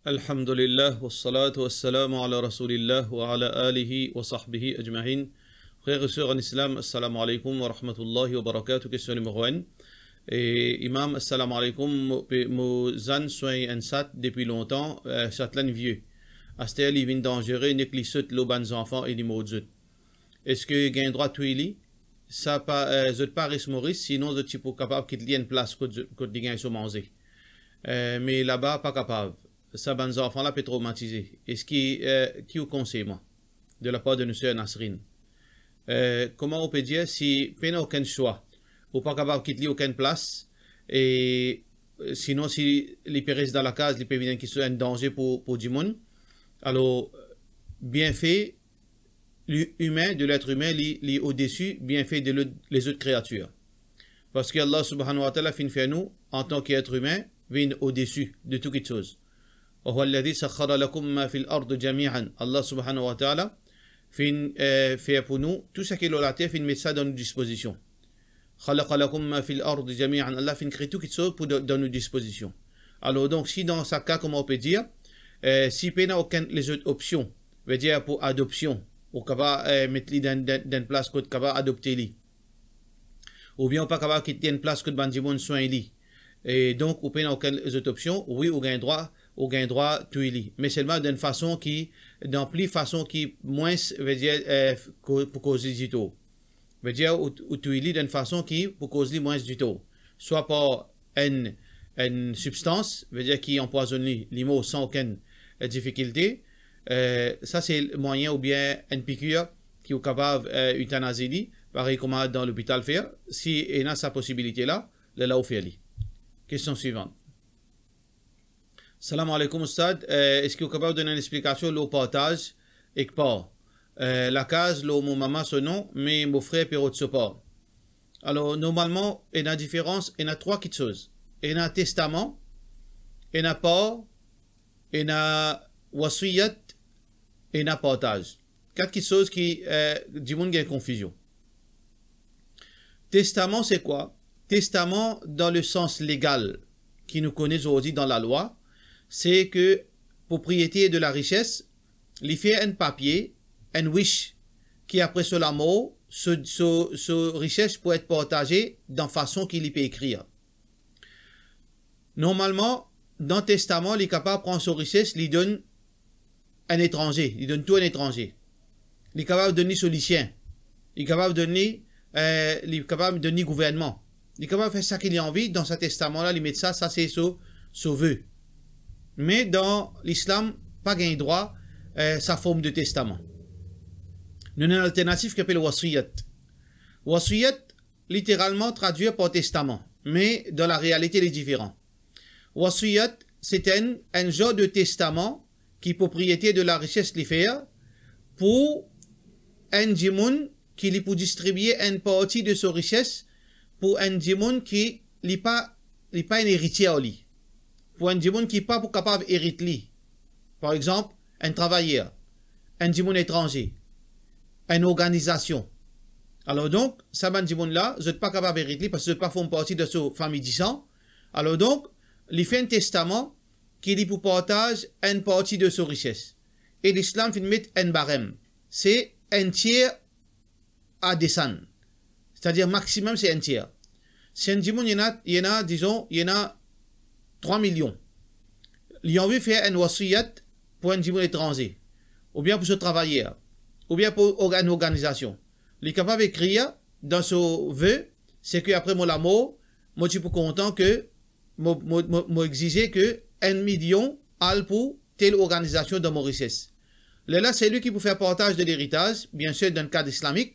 Alhamdulillah, wassalatu wassalamu ala rasulillah wa ala alihi wa sahbihi ajma'in. Frères et sœurs en islam, assalamu alaikum wa rahmatullahi wa barakatuh. Question numéro 1. Imam, assalamu alaikum. Mouzan soin en sat depuis longtemps, satlan vieux. Astel, il vient dangereux, ne clissot l'oban enfants et les maudits. Est-ce que gain droit tuili? Ça pas, zot pas risque Maurice, sinon zot type capable qu'il y ait une place que de gain sur manger. Mais là-bas, pas capable. Ça, ben, enfants là, peut traumatiser. Est-ce qui vous conseille, moi, de la part de M. Nasrin? Comment on peut dire si il n'y a aucun choix, ou pas capable de quitter aucune place, et sinon, si les périssent dans la case, les pévins qui sont un danger pour du monde, alors, bien fait, l'humain, de l'être humain, li au-dessus, bien fait de les autres créatures. Parce que Allah subhanahu wa ta'ala fait nous, en tant qu'être humain, vient au-dessus de toute chose. Allah subhanahu wa ta'ala fait pour nous tout ce qu'il a la terre, met ça dans nos dispositions. Allah fait créer tout dans nos dispositions. Alors donc si dans ce cas, comment on peut dire, si il n'y a aucune les autres options, veut dire pour adoption, ou capable mettre dans une place que capable adopter li, ou bien pas capable quitter une place que bandimon soin li, et donc ou pas aucune les autres options, oui ou gain droit tuili, mais seulement d'une façon qui, dans plus façon qui moins veut dire pour causer du tout, veut dire ou tuili d'une façon qui pour causer moins du tout, soit par une substance, veut dire qui empoisonne les mots sans aucune difficulté, ça c'est le moyen, ou bien une piqûre qui est capable d'euthanasier, pareil comme dans l'hôpital faire, si il y a sa possibilité là, là où faire. Question suivante. Salam alaikum Ustad, est-ce que vous êtes capable de donner une explication le partage et que pas la case, mon maman son nom, mais mon frère pérot de support. Alors normalement, il y a une différence, il y a trois petites choses. Il y a un testament, il y a part, il y a wasiyat, et il y a partage. Quatre petites choses qui du monde qui a une confusion. Testament c'est quoi? Testament dans le sens légal qui nous connaît aujourd'hui dans la loi, c'est que propriété de la richesse, il fait un papier, un wish, qui après cela mort, ce richesse peut être partagée dans façon qu'il peut écrire. Normalement, dans le testament, il est capable de prendre sa richesse, il donne un étranger, il donne tout à un étranger. Il est capable de donner son lycéen, il est capable de donner gouvernement. Il est capable de faire ça qu'il a envie, dans ce testament-là, il met ça c'est son vœu. Mais dans l'islam, pas gain droit sa forme de testament. Nous avons une alternative qui s'appelle wasiyat. Wasiyat, littéralement traduit par testament, mais dans la réalité, il est différent. Wasiyat, c'est un genre de testament qui est propriété de la richesse li faire pour un djimoun qui li pour distribuer une partie de sa richesse pour un djimoun qui n'est pas un héritier au lit. Pour un djimoun qui n'est pas capable d'hériter. Par exemple, un travailleur, un djimoun étranger, une organisation. Alors donc, ça un djimoun là, vous n'êtes pas capable d'hériter parce que vous n'êtes pas fait partie de sa famille du sang. Alors donc, il fait un testament qui dit pour partage une partie de sa richesse. Et l'islam fait mettre un barème. C'est un tiers à descendre. C'est-à-dire maximum c'est un tiers. Si un djimoun, il y en a 3 millions. Ils ont envie de faire un wasiyat pour un djimoun étranger, ou bien pour ce travailleur, ou bien pour une organisation. Il est capable d'écrire dans ce vœu, c'est que après mon mort, moi je suis content que moi exiger que 1 million al pour telle organisation dans mon richesse. Là, c'est lui qui peut faire partage de l'héritage, bien sûr dans le cadre islamique.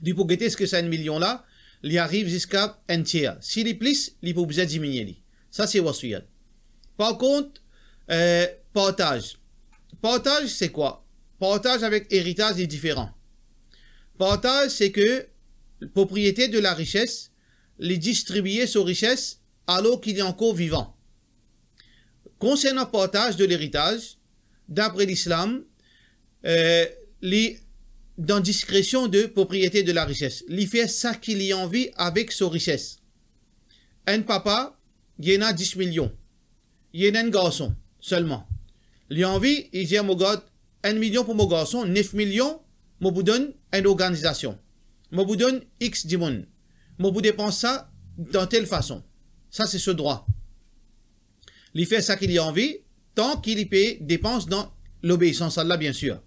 Il peut guetter ce que c'est 1 million là, il arrive jusqu'à un tiers. S'il est plus, il peut besoin diminuer. Ça, c'est wasiyat. Par contre, partage. Partage, c'est quoi? Partage avec héritage est différent. Partage, c'est que la propriété de la richesse, les distribuer sa richesse alors qu'il est encore vivant. Concernant le partage de l'héritage, d'après l'islam, dans discrétion de propriété de la richesse, il fait ça qu'il a envie avec sa richesse. Un papa, il y en a 10 millions. Il y a un garçon, seulement. Li envie, il dit à mon gars, 1 million pour mon garçon, 9 millions, moi vous donne une organisation. Moi vous donne X du monde. Moi vous dépense ça dans telle façon. Ça, c'est ce droit. Il fait ça qu'il a envie, tant qu'il y paye dépense dans l'obéissance à Allah, bien sûr.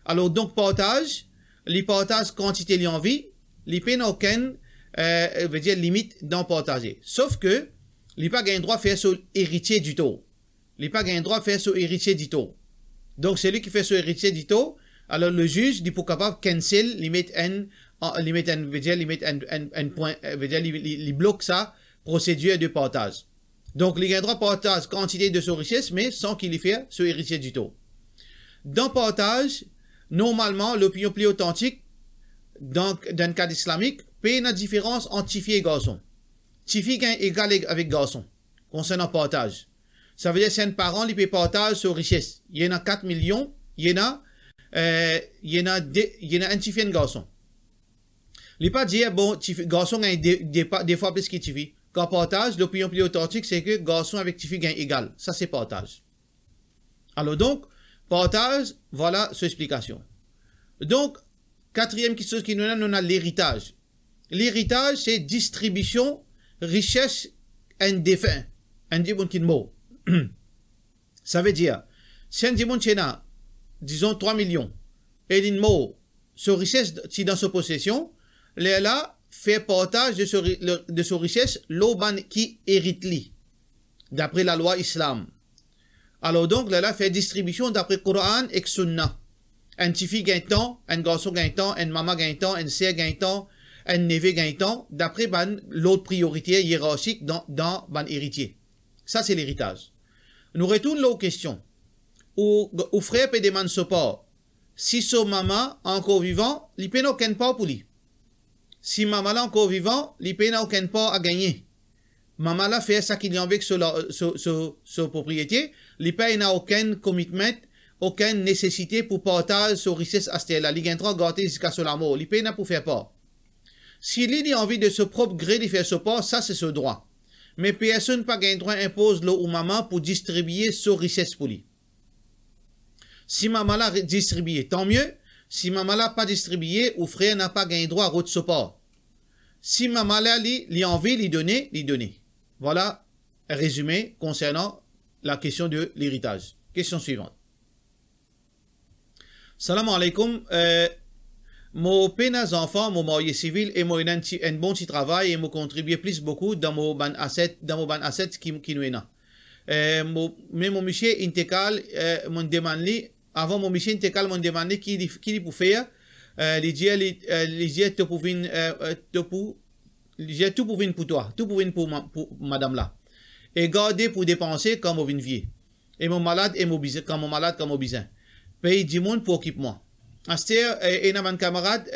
Alors, donc, partage, les partages quantité il a envie, il paye aucune veut dire limite dans partager. Sauf que, il n'a pas un droit de faire sur héritier du tout. Il n'a pas un droit de faire sur héritier du tout. Donc, c'est lui qui fait sur héritier du tout. Alors, le juge, il est capable de cancel, il met un point, il bloque ça, procédure de partage. Donc, il a un droit de partage quantité de sa richesse, mais sans qu'il y fasse sur héritier du tout. Dans partage, normalement, l'opinion plus authentique, dans le cas islamique, paye une différence entre fille et garçon. Fille est égal avec garçon, concernant partage. Ça veut dire que c'est un parent qui paye partage sur richesse. Il y en a 4 millions, il y en a un fille et un garçon. Il n'est pas dire, bon, garçon gagne des fois plus que fille. Quand partage, l'opinion plus authentique, c'est que garçon avec fille gagne égal. Ça, c'est partage. Alors donc, partage, voilà cette explication. Donc, quatrième chose qui nous donne, on a l'héritage. L'héritage, c'est distribution, richesse, un défunt. Un défunt qui est mort. Ça veut dire, si un défunt qui a, disons, 3 millions, et il est mort, sa richesse, si dans sa possession, là, fait partage de sa richesse, l'auban qui hérite lui, d'après la loi islam. Alors donc, là, fait distribution d'après Coran et Sunna. Un petit fille gagne temps, un garçon gagne temps, un maman gagne temps, un sœur gagne temps, un neveu gagne temps, d'après l'autre priorité hiérarchique dans héritier. Ça, c'est l'héritage. Nous retournons aux questions. Ou frère peut demander support. Si son maman encore vivant, il peut aucun part pour lui. Si maman là encore vivant, il peut aucun part à gagner. Maman là fait ça qu'il y a avec sur propriété, il n'a aucun commitment, aucune nécessité pour partager sa richesse à ce là. Il a droit de garder jusqu'à la mort. Il n'a pour faire part. Si il a envie de ce propre gré de faire ce part, ça c'est ce droit. Mais personne n'a pas un droit impose l'eau ou maman pour distribuer sa richesse pour lui. Si maman l'a distribué, tant mieux. Si maman l'a pas distribué, ou frère n'a pas un droit à votre support. Si maman l'a envie, lui donner. Voilà un résumé concernant la question de l'héritage. Question suivante. Salam alaikum. Mon pénas enfant, mon marié civil et moi un bon petit travail et me contribuer plus beaucoup dans mon ban asset qui nous est là. Mais mon monsieur intécal mon demande avant mon monsieur intécal mon demande qui pour faire les dire tout pour toi, tout pour madame là. Et garder pour dépenser comme au vie. Et mon malade et mon bizin comme mon malade comme au bizin. Paye du monde pour occuper moi. Aster et un camarade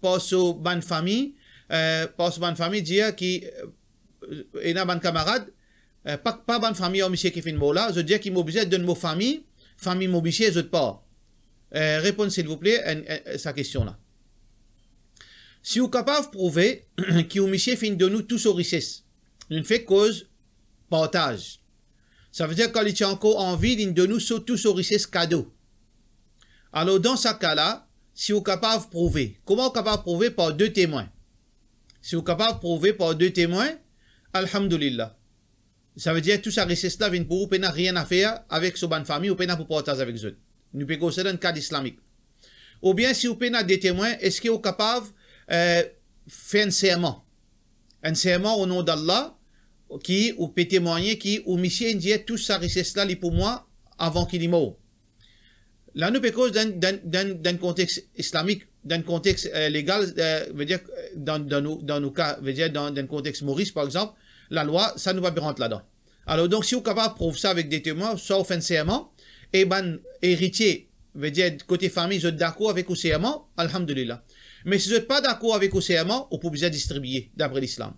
passe au ban famille dire qui et un camarade pas ban famille au monsieur qui fait mot là je dis qu'il m'oblige de mon famille m'oblige je pas répondez s'il vous plaît à sa question là. Si vous êtes capable de prouver que monsieur fin de nous tous aux richesses, une fait cause partage. Ça veut dire qu'il a encore envie de nous tous aux richesses cadeaux. Alors, dans ce cas-là, si vous êtes capable de prouver, comment vous êtes capable de prouver par 2 témoins? Si vous êtes capable de prouver par 2 témoins, alhamdulillah. Ça veut dire que tout ça richesse là vient pour vous, vous n'avez rien à faire avec ce bonne famille, vous n'avez pas pour partager avec eux. Nous pouvons considérer un cas islamique. Ou bien, si vous avez des témoins, est-ce que vous êtes capable de faire un serment? Un serment au nom d'Allah, qui, ou peut témoigner, qui, ou monsieur dit tout ça richesse là, pour moi, avant qu'il y meure. Là, nous pouvons d'un contexte islamique, d'un contexte légal, veut dire dans nos cas, veut dire dans un contexte Maurice, par exemple, la loi, ça nous va rentrer là-dedans. Alors, donc, si vous êtes capable de prouver ça avec des témoins, soit au fin de serment, et héritier, veut dire côté famille, vous êtes d'accord avec le serment, alhamdulillah. Mais si vous n'êtes pas d'accord avec le serment, vous pouvez distribuer, d'après l'islam.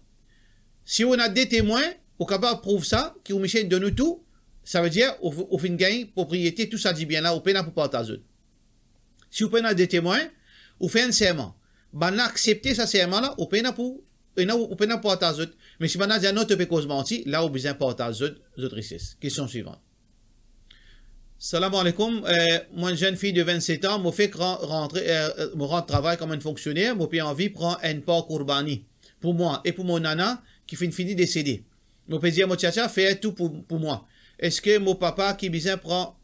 Si on a des témoins, vous êtes capable de prouver ça, qui vous Michel de nous tout, ça veut dire, au fin de gain, propriété, tout ça dit bien là, au peine pour partager. Si vous prenez des témoins, vous faites un serment. Ben, accepter ce serment-là, au peine pour partager. Mais si vous avez dit non, tu peux cause mentir, là, vous besoin de partager votre richesse. Question suivante. Salam alaikum. Moi, une jeune fille de 27 ans, me fait rentrer, me rendre travail comme un fonctionnaire, moi, puis envie prend un part Kourbani pour moi et pour mon nana qui fini décédé. Moi, peux dire, mon tchatcha, fait tout pour moi. Est-ce que mon papa qui bizarre prend,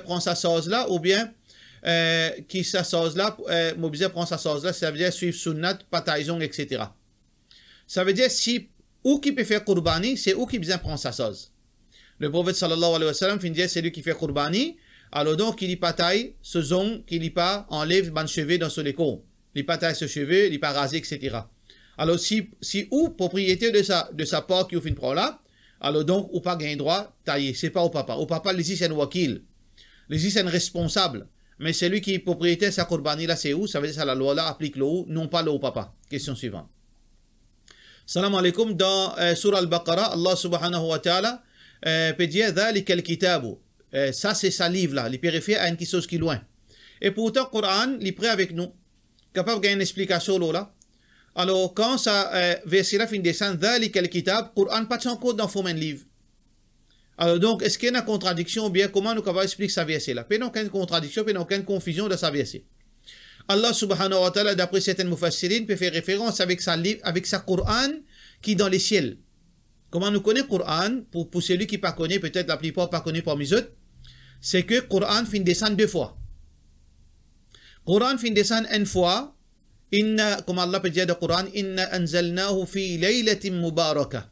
prend sa sauce là, ou bien, qui sa sauce là, mon bizarre prend sa sauce là, ça veut dire suivre sunnat, pataison, etc. Ça veut dire si, ou qui peut faire Kourbani, c'est où qui bizarre prend sa sauce. Le prophète sallallahu alayhi wa sallam finit c'est lui qui fait Kourbani. Alors donc, il y pataille ce zon, qu'il y pas enlève ban cheveux dans son écho. Il pataille ce cheveu, il pas rasé, etc. Alors si ou propriété de sa part qui fait une prend là, alors donc, ou pas gain droit, tailler. C'est pas au papa. Au papa, les c'est un wakil. Les c'est un responsable. Mais c'est lui qui est propriétaire de sa Kourbani là, c'est où? Ça veut dire que la loi là applique le où, non pas le au papa. Question suivante. Salam alaikum. Dans Surah Al-Baqarah, Allah subhanahu wa ta'ala peut dire ذلك الكتاب. Ça c'est sa livre là, il peut référer à une chose qui est loin. Et pourtant, le Coran, il est prêt avec nous, capable de gagner une explication là. Alors, quand ça verset là fin descend ذلك الكتاب, le Coran pas encore dans le même livre. Alors donc, est-ce qu'il y a une contradiction ou bien comment nous pouvons expliquer ça verset là? Il n'y a aucune contradiction, il n'y a aucune confusion de ça verset. Allah subhanahu wa ta'ala, d'après certaines mufassirin, peut faire référence avec sa livre, avec sa Coran qui est dans les ciels. Comment nous connaît le Coran, pour celui qui ne connaît, peut-être la plupart pas connaît parmi eux, c'est que le Coran fin descend deux fois. Le Coran fin descend une fois, comme Allah peut dire dans le Coran, Inna anzalnahu fi laylatin mubaraka.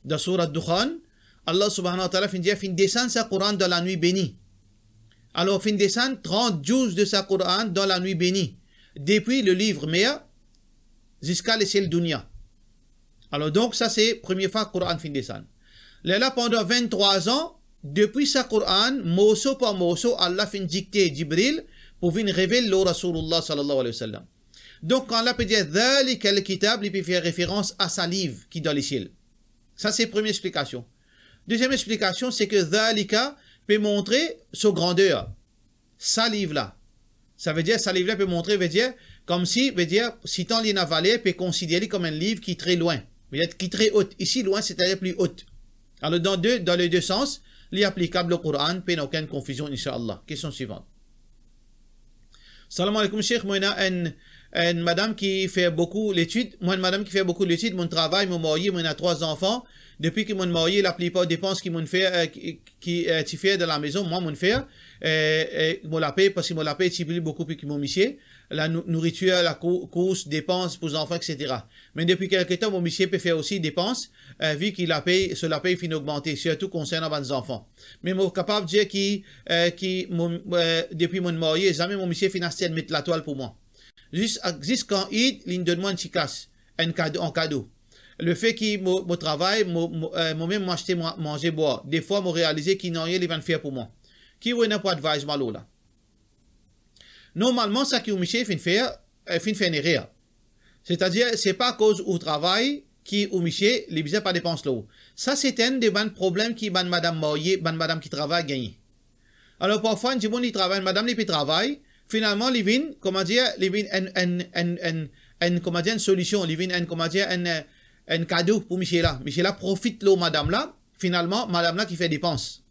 Dans Surah Dukhan, Allah subhanahu wa ta'ala fin descend sa Coran dans la nuit bénie. Alors fin descend 30 jours de sa Coran dans la nuit bénie. Depuis le livre Mea jusqu'à les ciels dunya. Alors donc, ça c'est la première fois que le Coran fin descend. Là, pendant 23 ans, depuis sa Coran, morceau par morceau, Allah fin dicter Jibril pour venir révéler le Rasulullah sallallahu alayhi wa sallam. Donc, quand Allah peut dire ذلك الكتاب, il peut faire référence à sa livre qui est dans les ciels. Ça c'est la première explication. Deuxième explication, c'est que ذلك peut montrer sa grandeur. Sa livre là. Ça veut dire, sa livre là peut montrer, veut dire, comme si, veut dire, si tant l'in avalé, peut considérer comme un livre qui est très loin. Qui est très haute. Ici, loin, c'est-à-dire plus haute. Alors, dans les deux sens, l'applicable au Coran, pas aucune confusion, Inch'Allah. Question suivante. Salam alaikum, Cheikh. Moi, une madame qui fait beaucoup l'étude. Moi, une madame qui fait beaucoup l'étude. Mon travail, mon marié, moi, a 3 enfants. Depuis que mon marié, la plupart des dépenses qu'il m'ont fait, qui fait de la maison, moi, mon fait, mon la paye, parce que mon la paye, tu beaucoup plus que mon monsieur. La nourriture, la course, dépenses pour les enfants, etc. Mais depuis quelques temps, mon monsieur peut faire aussi dépenses, vu qu'il la paye, cela paye fin augmenter, surtout concernant les enfants. Mais je suis capable de dire depuis mon marié, jamais mon monsieur financier mettre la toile pour moi. Juste quand il donne moi une chicasse, un cadeau. Le fait qu'il me travaille, moi-même m'acheter manger, boire. Des fois, je réalise qu'il n'a rien à faire pour moi. Qui n'a pas d'advice malo là? Normalement, ça qui est Michel fin faire rien. C'est-à-dire, c'est pas à cause du travail qui ou Michel, les bizarres pas dépense là. Ça, c'est un des problèmes qui ban madame mariée, ban madame qui travaille gagner. Alors, parfois, un bon, il travaille, madame, il travaille, finalement, il vient, comment dire, il vient comment dire, une solution, il vient, comment dire, un cadeau pour Michel là. Michel là profite là, madame là, finalement, madame là qui fait dépense.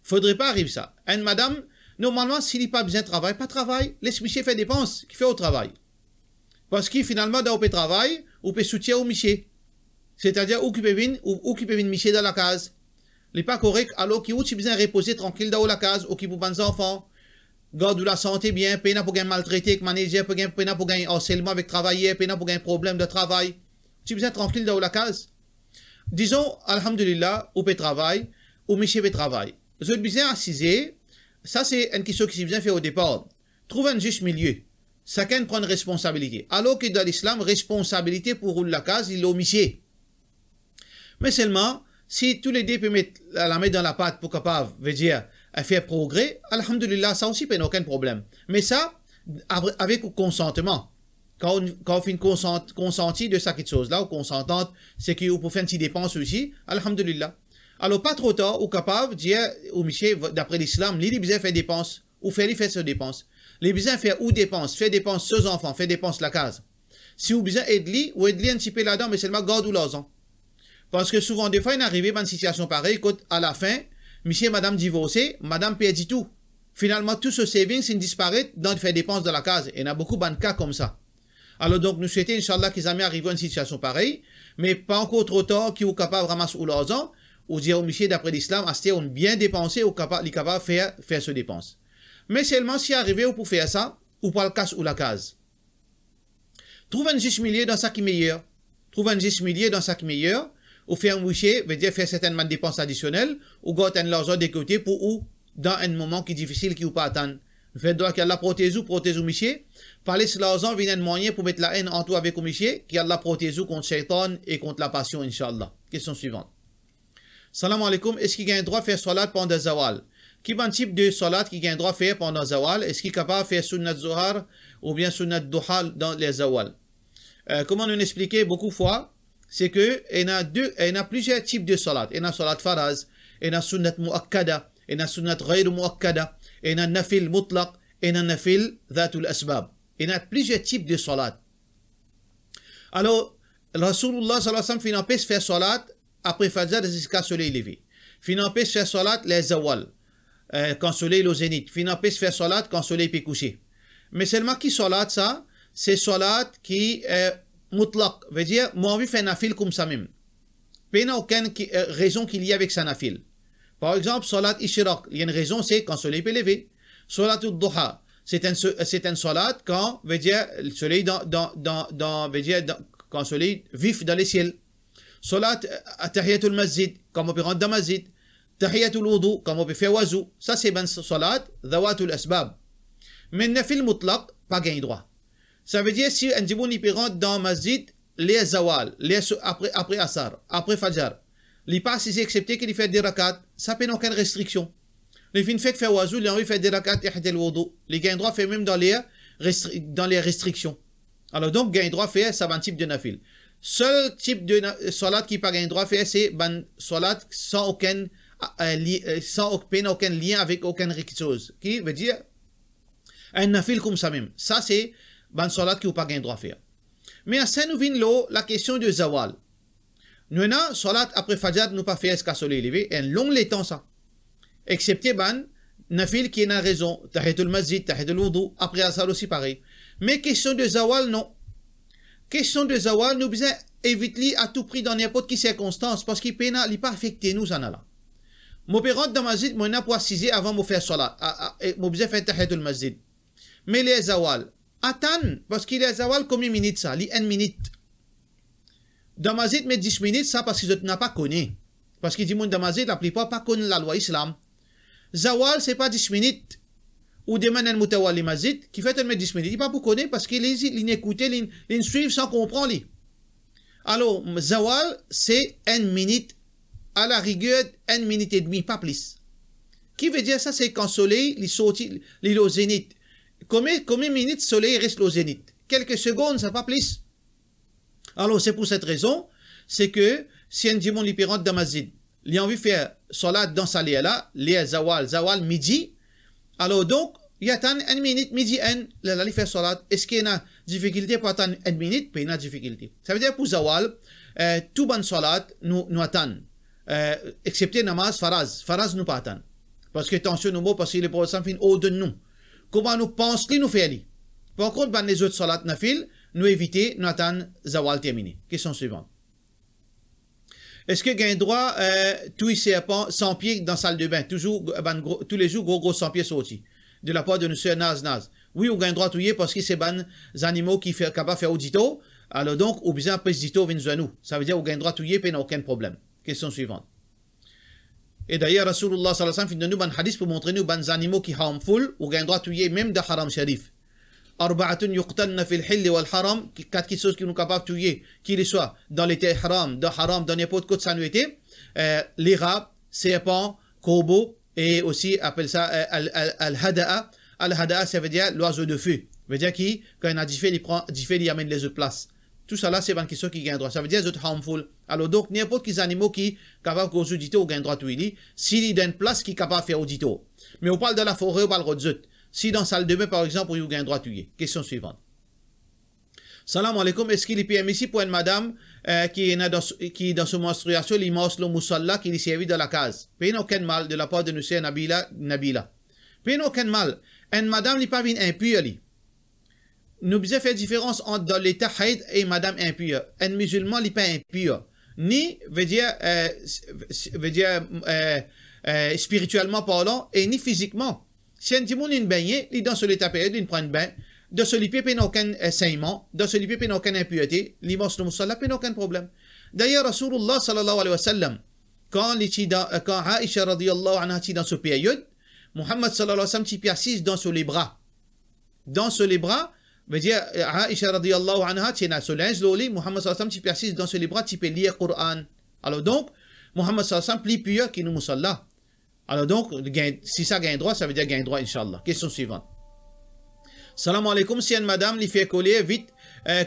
Faudrait pas arriver ça. Une madame, normalement, s'il n'a pas besoin de travail, pas de travail, laisse Michel faire dépenses, qui fait au travail. Parce qu'il finalement, dans le travail, on peut soutenir au Michel. C'est-à-dire, où qui peut venir Michel dans la case. Il n'est pas correct, alors qu'il a besoin de reposer tranquille dans la case, ou qui pour les enfants, garde la santé bien, peine pour gagner maltraité, avec manager, peine pour gagner harcèlement avec travailleur, peine pour gagner problème de travail. Tu as besoin tranquille dans la case. Disons, alhamdulillah, ou peut travailler, ou Michel peut travailler. Vous avez besoin d'assiser. Ça, c'est une question qui s'est bien fait au départ. Trouver un juste milieu. Chacun prend une responsabilité. Alors que dans l'islam, responsabilité pour rouler la case, il est au Michel. Mais seulement, si tous les deux peuvent mettre la main dans la pâte pour capable, veut dire, faire progrès, alhamdulillah, ça aussi, pas aucun problème. Mais ça, avec le consentement. Quand on fait une consentie de cette chose-là, ou consentante, c'est qu'on peut faire une petite dépense aussi, alhamdulillah. Alors, pas trop tard, ou capable de dire au Michel, d'après l'islam, il besoin de faire dépenses, ou faire ses dépenses. Les besoin de faire ou dépenses, faire dépenses ses enfants, faire dépenses la case. Si vous besoin aider ou aider un petit peu là-dedans, mais seulement garde ou l'argent. Parce que souvent, des fois, il arrive dans une situation pareille, à la fin, monsieur et madame divorcés, madame perdit tout. Finalement, tout ce savings, il disparaît dans les dépenses de la case. Et il y a beaucoup de cas comme ça. Alors donc, nous souhaitons, Inch'Allah, qu'ils aient arrivé à une situation pareille, mais pas encore trop tard, qu'ils soient capables de ramasser l'argent, ou dire au monsieur d'après l'islam, on bien dépensé, ou capable de faire ce dépense. Mais seulement si arrivé pour faire ça, ou pas le casse ou la case. Trouve un juste milieu dans ça qui est meilleur. Trouve un juste milieu dans ça qui est meilleur, ou faire un moucher, veut dire faire certainement des dépenses additionnelles, ou garder l'argent de côté pour ou, dans un moment qui est difficile, qui ou pas attendre. Faites droit qu'Allah protège ou monsieur. Parler sur l'argent vient un moyen pour mettre la haine en tout avec monsieur, qu'Allah protège contre Shaitan et contre la passion, Inch'Allah. Question suivante. Salam alaikum. Est-ce qu'il y a un droit de faire salat pendant Zawal? Qui est un type de salat qui a un droit de faire pendant Zawal? Est-ce qu'il est capable de faire sunnat Zuhar ou bien sunnat Duha dans les Zawal? Comment nous expliquer beaucoup de fois, c'est que il y a plusieurs types de salat. Il y a salat faraz, il y a sunnat muakkada, il y a sunnat ghayr muakkada, il y a nafil mutlaq, il y a nafil dhatul asbab. Il y a plusieurs types de salat. Alors, Rasulullah sallallahu alayhi wa sallam fait n'empêche faire salat après Fajr jusqu'à soleil levé. Fait n'empêche faire salat les Zawal, quand soleil est au zénith. Fait n'empêche faire salat quand soleil peut coucher. Mais seulement qui salat ça? C'est salat qui est mutlaq, veut dire, moi envie faire nafil comme ça même. Il n'y a aucune raison qu'il y ait avec sa nafil. Par exemple, salat ishraq, il y a une raison, c'est quand le soleil peut lever. Salat al-duha, c'est un salat quand, veut dire, le soleil veut dire, quand le soleil vif dans les ciels. Salat tahiyatul masjid, comme on peut rentrer dans le masjid. Tahiyatul wudu, comme on peut faire wazou. Ça, c'est ben salat, dhawatul asbab. Mais nafil mutlaq, pas gain droit. Ça veut dire, si un djiboun, il peut rentrer dans le masjid, les zawal, après asar, après fajr, il passe ici, excepté qu'il fait des rakats, ça n'a aucune restriction. Les fins fait faire wazou, il a envie de faire des rakats et hadel wudu. Les gains droit fait même dans les restrictions. Alors donc, gain droit fait, ça va un type de nafil. Seul type de salat qui pas gain droit fait, c'est ben salat sans aucun lien avec aucune chose. Qui veut dire un nafil comme ça même. Ça c'est ben salat qui ou pas gain droit faire. Mais à ça nous vient la question de zawal. Nous avons salat après fajr, nous pas fait escasser soleil levé, et un long temps ça. Excepté ben nafil qui est une raison, tahiyatul masjid, tahiyatul wudu, après asar aussi pareil. Mais question de zawal, non. Question de zawal, nous besoin éviter à tout prix dans n'importe quelle circonstance, parce qu'il n'est pas affecté nous en allant. Mon père dans masjid, moi n'a pas assisé avant de faire salat, moi besoin faire tahiyatul masjid. Mais les zawal, attends, parce qu'il est zawal combien de minutes ça, 1 minute. Dans masjid, mais 10 minutes, ça parce que je n'ai pas connu. Parce qu'il dit, dans masjid, la plupart pas connaît la loi islam. Zawal, c'est pas 10 minutes. Ou demande un moutawali masjid, qui fait un 10 minutes. Il pas pour connaître parce qu'il écoute, il suit sans comprendre. Alors, zawal, c'est 1 minute, à la rigueur, 1 minute et demie, pas plus. Qui veut dire ça, c'est quand le soleil, il sorti, il est au zénith. Combien de minutes le soleil reste au zénith? Quelques secondes, ça pas plus. Alors, c'est pour cette raison, c'est que si un dimanche il rentre dans masjid, il a envie de faire salat dans sa là, les zawal midi, alors donc, il y a 1 minute, midi 1, il fait salat. Est-ce qu'il y a une difficulté pour attendre 1 minute? Puis il y a une difficulté. Ça veut dire pour zawal, tout bon salat, nous attendons. Excepté namaz, faraz nous pas attendre. Parce que attention, nous, parce que les prophètes fin haut de nous. Comment nous pensons nous faire? Par contre, les autres salat nafil, nous éviter, nous attendre zawal terminé. Question suivante. Est-ce que gain droit tout ici sans pied dans la salle de bain, toujours tous les jours gros sans pied sorti de la part de monsieur Naz. Oui, ou gain droit tout parce que c'est des animaux qui sont capables de faire audito, alors donc ou bien président vient nous. Ça veut dire ou gain droit tout pas aucun problème. Question suivante. Et d'ailleurs Rasulullah sallallahu alayhi wa sallam fait nous un hadith pour montrer nous des animaux qui harmful ou gain droit tout même de haram sharif. Arba'atun yuqtalna fil hill wal haram, 4 choses qui nous capables de tuer, qu'il soit dans les terres haram, dans n'importe quoi de sanuité, les rats, serpents, corbeaux, et aussi appelle ça al-hada'a. Al-hada'a, ça veut dire l'oiseau de feu. Ça veut dire qui, quand il a du feu, il amène les autres places. Tout ça là, c'est une question qui gagne droit. Ça veut dire les autres harmful. Alors donc, n'importe quels animaux qui sont capables de faire audito ou gagne droit tout il s'il y a une place qui est capable de faire audito. Mais on parle de la forêt, on parle de si dans la salle de bain, par exemple, il y a un droit tué. Question suivante. Salam alaikum. Est-ce qu'il est permis ici pour une madame qui est dans sa menstruation, il mange le musalla qui est servi dans la case. Pas aucun mal de la part de nous, Nabila. Pas aucun mal. Une madame n'est pas une impure. Nous devons faire différence entre dans l'état haïd et madame impure. Un musulman n'est pas impur. Ni, veut dire spirituellement parlant, et ni physiquement. Si un dimon est baigné, il est dans l'état période, il prend un bain. Dans ce lit, il n'a aucun saignement. Dans ce lit, il n'a aucune impureté. Il mange le musalla, il n'a aucun problème. D'ailleurs, Rasulullah sallallahu alayhi wa sallam, quand Aisha radiyallahu anha est dans ce période, Muhammad sallallahu alayhi wa sallam est assis dans les bras. Dans les bras, veut dire, Aisha radiyallahu anha, c'est dans ce linge, Muhammad sallallahu alayhi wa sallam est assis dans les bras, tu peux lire le Coran. Alors donc, Muhammad sallallahu alayhi wa sallam plus pur qu'il nous musalla. Alors donc, si ça gagne droit, ça veut dire gagne droit, Inch'Allah. Question suivante. Salam alaikum, si une madame lui fait coller vite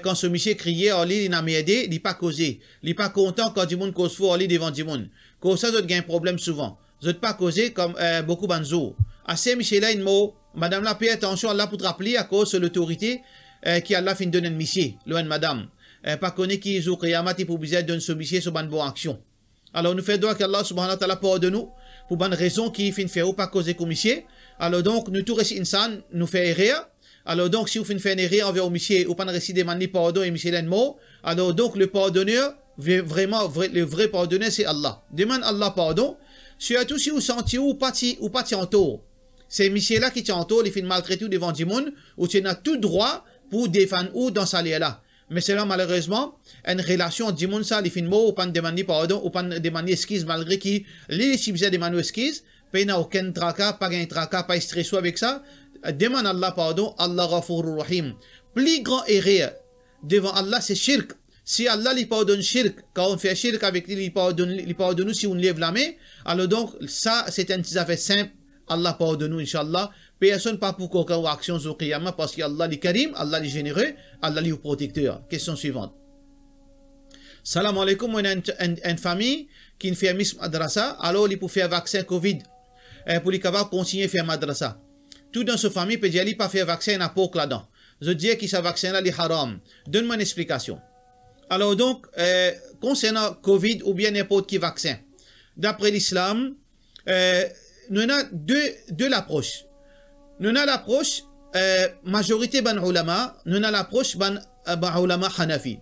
quand ce monsieur criait, il n'a m'aidé, il n'est pas causé. Il n'est pas content quand du monde cause fou, il devant du monde. Quand ça, vous avez un problème souvent. Vous n'êtes pas causé comme beaucoup banzo. Assez, Michel, une mot, madame la paix, attention, Allah pour te rappeler à cause de l'autorité qui Allah fin donner un monsieur, loin madame. Pas connaître qui est au Qiyamah, il pour besoin d'un ce monsieur sur une bonne action. Alors, nous faisons qu'Allah subhanahu wa ta'ala pardonne nous pour bonne raison qui fin fait ou pas causer comme monsieur. Alors donc, nous tous les insan nous fait erreur. Alors donc, si vous faites une erreur envers monsieur ou pas récit demander pardon et monsieur mot, alors donc le pardonneur, vraiment, le vrai pardonneur, c'est Allah. Demande Allah pardon, surtout si vous sentez ou pas en tour. C'est monsieur là qui tient en tour, il fait maltraiter devant du monde, ou tu as tout droit pour défendre ou dans sa là. Mais c'est là, malheureusement, une relation du monde, ça, il fait mot, ou pas demander pardon, ou pas demander excuse, malgré qu'il les chibs demander excuse, pas n'a aucun tracas, pas un tracas, pas stressé avec ça. Demande Allah pardon, Allah Ghafurur Rahim. Plus grand erreur devant Allah, c'est shirk. Si Allah lui pardonne shirk, quand on fait shirk avec lui, il pardonne nous si on lève la main. Alors donc, ça, c'est un petit affaire simple. Allah pardonne nous, Inch'Allah. Personne pas pour qu'aucune action au Qiyamah parce qu'Allah est Karim, Allah est généreux, Allah est protecteur. Question suivante. Salam alaikum, on a une famille qui fait un madrasa, alors il peut faire vaccin Covid pour les capables continuer à faire madrasa. Tout dans sa famille peut dire qu'il pas faire vaccin, il n'a pas là-dedans. Je dis que ce vaccin-là est haram. Donne-moi une explication. Alors donc, concernant Covid ou bien n'importe qui vaccin, d'après l'islam, nous avons deux approches. Nous avons l'approche majorité ban ulama, nous avons l'approche ban ulama Hanafi.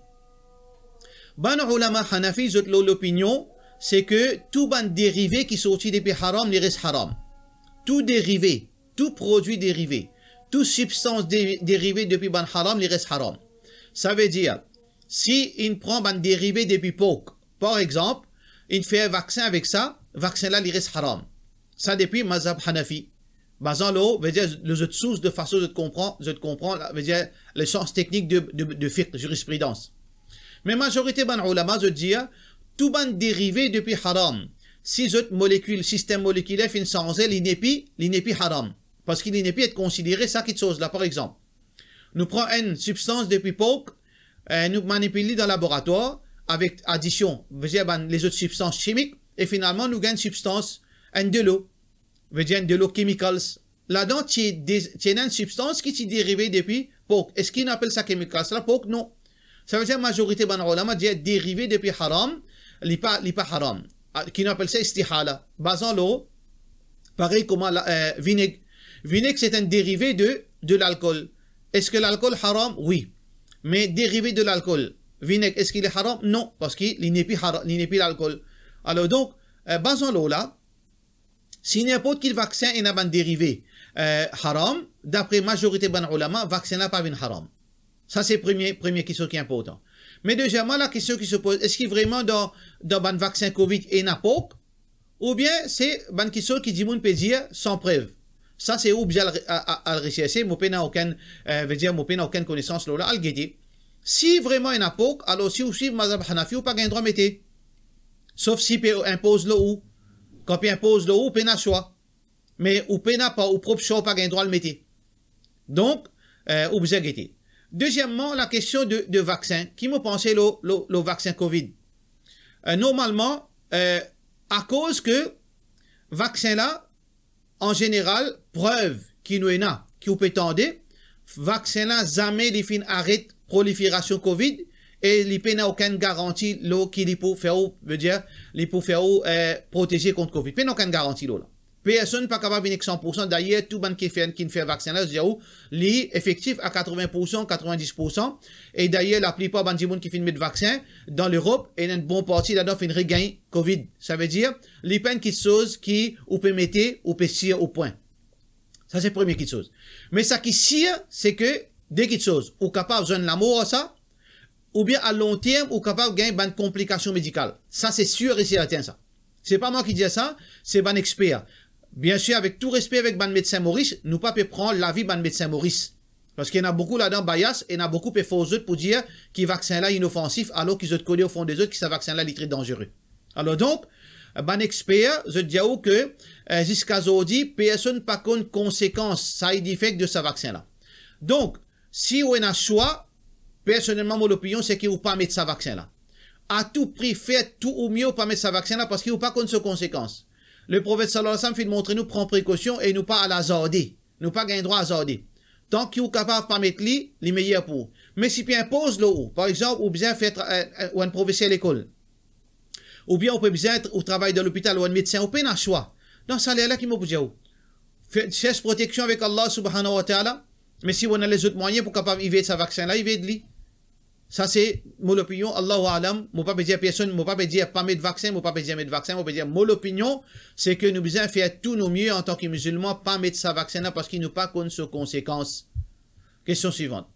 Ban ulama Hanafi, l'opinion, c'est que tout ban dérivé qui sortit depuis haram, il reste haram. Tout dérivé, tout produit dérivé, toute substance dérivée depuis ban haram, il reste haram. Ça veut dire, si il prend ban dérivé depuis porc, par exemple, il fait un vaccin avec ça, vaccin là, il reste haram. Ça depuis mazhab Hanafi. Basant l'eau, veut dire les autres sources de façon de comprendre, veut dire les sens techniques de fiqh, jurisprudence. Mais majorité ban ulama, veut dire, tout ban dérivé depuis haram. Si autres molécules, système moléculaire fin sans elle, il n'est plus haram. Parce qu'il n'est plus être considéré ça qui chose là. Par exemple, nous prenons une substance depuis porc, nous manipulons dans le laboratoire avec addition, veut dire les autres substances chimiques, et finalement nous gagnons une substance, de l'eau, veut dire de l'eau chemicals. Là-dedans, tu as une substance qui est dérivée depuis porc. Est-ce qu'on appelle ça chemicals? Là, porc, non. Ça veut dire majorité ban ulama dit dérivé depuis haram, il n'est pas haram. Qui appelle ça istihala. Basant l'eau, pareil comme vinaigre. Vinaigre, c'est un dérivé de l'alcool. Est-ce que l'alcool haram? Oui. Mais dérivé de l'alcool. Vinaigre, est-ce qu'il est haram? Non, parce qu'il n'est plus l'alcool. Alors donc, basant l'eau là, si n'importe quel vaccin est un dérivé haram, d'après majorité ban ulama, vaccin n'a pas un haram. Ça, c'est première question qui est importante. Mais deuxièmement, la question qui se pose, est-ce qu'il vraiment dans le vaccin Covid et n'a pas? Ou bien c'est une question qui dit, on peut dire sans preuve. Ça, c'est où bien à le rechercher, moi, n'a aucune connaissance là, à le guetter. Si vraiment il n'a pas, alors si vous suivez Mazhab Hanafi, vous n'avez pas le droit de mettre. Sauf si vous impose le ou. Quand vous impose le ou, vous n'avez pas choix. Mais vous n'avez pas, ou propre choix, vous n'avez pas le droit de le mettre. Donc, vous avez guetter. Deuxièmement, la question de vaccin. Qui me pensait le vaccin Covid? Normalement, à cause que vaccin là, en général, preuve qui nous est là, qui vous peut tendre, vaccin là, jamais les fins arrête prolifération Covid et il n'y a aucune garantie qui peut faire, veut dire, il peut faire protéger contre Covid. Il n'y a aucune garantie là. Personne n'est pas capable de venir 100%. D'ailleurs, tout le monde qui fait vaccin là, c'est effectif à 80%, 90%. Et d'ailleurs, la plupart des gens qui font le vaccin dans l'Europe, et une bonne partie là-dedans fait une regain Covid. Ça veut dire, les peines qui chose qui ou peut mettre ou peut tirer au point. Ça, c'est la première chose. Mais ça qui tire, c'est que, dès qu'il chose, ou capable de donner l'amour à ça, ou bien à long terme, ou capable de gagner une complication médicale. Ça, c'est sûr et certain, ça. C'est pas moi qui dis ça, c'est un expert. Bien sûr, avec tout respect avec ban médecin Maurice, nous pas peut prendre l'avis ban médecin Maurice. Parce qu'il y en a beaucoup là-dedans bias, et il y en a beaucoup qui font aux autres pour dire que vaccin là est inoffensif, alors qu'ils ont collé au fond des autres que ce vaccin là est très dangereux. Alors donc, ban expert, je dis que jusqu'à aujourd'hui, personne pas compte conséquences, side effect de ce vaccin là. Donc, si on a choix, personnellement, mon opinion, c'est qu'il ne faut pas mettre ce vaccin là. À tout prix, faites tout au mieux pour pas mettre ce vaccin là parce qu'il ne faut pas compte ses conséquences. Le prophète sallallahu alayhi wa sallam fait montrer nous prendre précaution et nous pas à l'hazarder. Nous pas gagner droit à hasarder. Tant qu'il est capable de pas mettre les meilleurs pour. Mais si il impose l'eau, par exemple, ou bien faire ou un professeur à l'école, ou bien on peut bien être au travail dans l'hôpital ou un médecin, on peut un choix. Dans ça là qui m'a dit cherche protection avec Allah subhanahu wa ta'ala. Mais si on a les autres moyens pour capable éviter ce vaccin là, évite lui. Ça, c'est mon opinion. Allahu alam. Je ne peux pas dire personne, je ne peux pas dire pas mettre vaccin, je ne peux pas dire mettre vaccin, je peux dire mon opinion, c'est que nous devons faire tout nos mieux en tant que musulmans, pas mettre ce vaccin-là parce qu'il nous pas compte ses conséquences. Question suivante.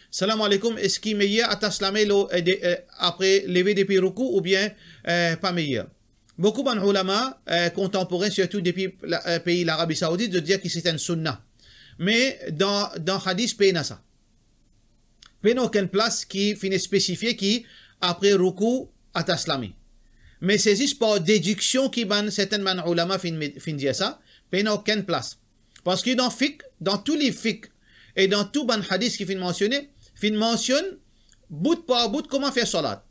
Salam alaikum. Est-ce qu'il est meilleur à taslamé après lever des piroukou ou bien pas meilleur? Beaucoup d'ulama contemporains, surtout depuis le pays l'Arabie Saoudite, de dire que c'est un sunnah. Mais dans hadith, péna ça. Il n'y a aucune place qui finit spécifiée qui, après Ruku, à taslami. Mais c'est juste par déduction qui ban certaines ulama fin dire ça. Il n'y a aucune place. Parce que dans fiqh, dans tous les fiqh, et dans tout ban hadith qui mentionne, bout par bout, comment faire salat.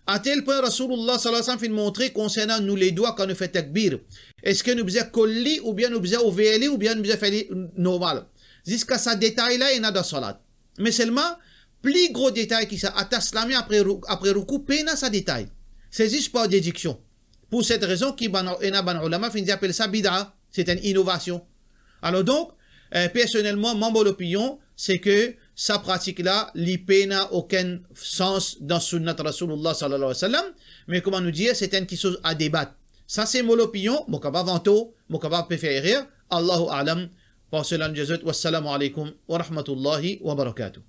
À tel point, Rasulullah sallallahu alayhi wa sallam fin montrer concernant nous les doigts quand nous faisons takbir. Est-ce que nous faisons coller, ou bien nous faisons ouvrir, ou bien nous faisons faire normal. Jusqu'à ce détail-là, il y en a dans salat. Mais seulement, plus gros détail qui ça, à taslami après Ruku, peine ça détail. C'est juste par déduction. Pour cette raison, qui ban ulama fin appelle ça bid'a, c'est une innovation. Alors donc, personnellement, mon opinion, c'est que sa pratique-là, l'IP n'a aucun sens dans Sunnat Rasulullah sallallahu alayhi wa sallam, mais comment nous dire, c'est une chose à débattre. Ça, c'est mon opinion, mon capable vanto, mon capable préférer, Allahu a'lam, par cela, wassalamu alaikum wa rahmatullahi wa barakatuh.